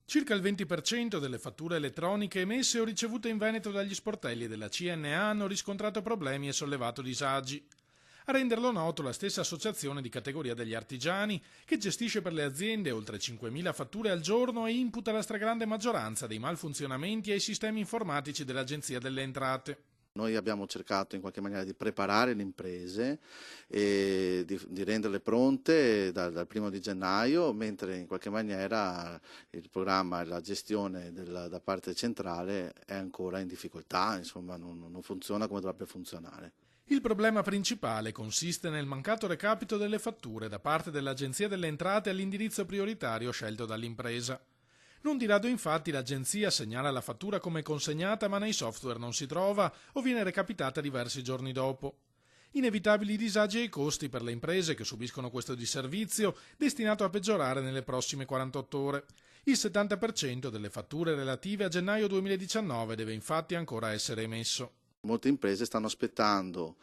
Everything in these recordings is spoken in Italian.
Circa il 20% delle fatture elettroniche emesse o ricevute in Veneto dagli sportelli della CNA hanno riscontrato problemi e sollevato disagi. A renderlo noto la stessa associazione di categoria degli artigiani, che gestisce per le aziende oltre 5.000 fatture al giorno e imputa la stragrande maggioranza dei malfunzionamenti ai sistemi informatici dell'Agenzia delle Entrate. Noi abbiamo cercato in qualche maniera di preparare le imprese e di renderle pronte dal 1° gennaio, mentre in qualche maniera il programma e la gestione da parte centrale è ancora in difficoltà, insomma non funziona come dovrebbe funzionare. Il problema principale consiste nel mancato recapito delle fatture da parte dell'Agenzia delle Entrate all'indirizzo prioritario scelto dall'impresa. Non di rado infatti l'agenzia segnala la fattura come consegnata ma nei software non si trova o viene recapitata diversi giorni dopo. Inevitabili disagi e costi per le imprese che subiscono questo disservizio, destinato a peggiorare nelle prossime 48 ore. Il 70% delle fatture relative a gennaio 2019 deve infatti ancora essere emesso. Molte imprese stanno aspettando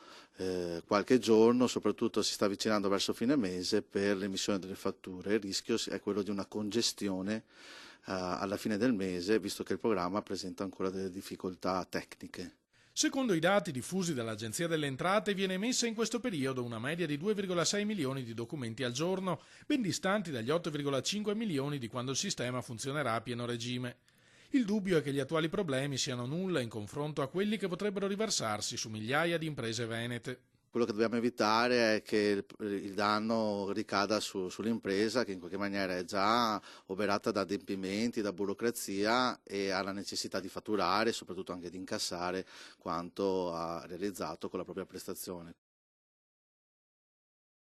qualche giorno, soprattutto si sta avvicinando verso fine mese per l'emissione delle fatture. Il rischio è quello di una congestione alla fine del mese, visto che il programma presenta ancora delle difficoltà tecniche. Secondo i dati diffusi dall'Agenzia delle Entrate viene emessa in questo periodo una media di 2,6 milioni di documenti al giorno, ben distanti dagli 8,5 milioni di quando il sistema funzionerà a pieno regime. Il dubbio è che gli attuali problemi siano nulla in confronto a quelli che potrebbero riversarsi su migliaia di imprese venete. Quello che dobbiamo evitare è che il danno ricada sull'impresa, che in qualche maniera è già oberata da adempimenti, da burocrazia e ha la necessità di fatturare e soprattutto anche di incassare quanto ha realizzato con la propria prestazione.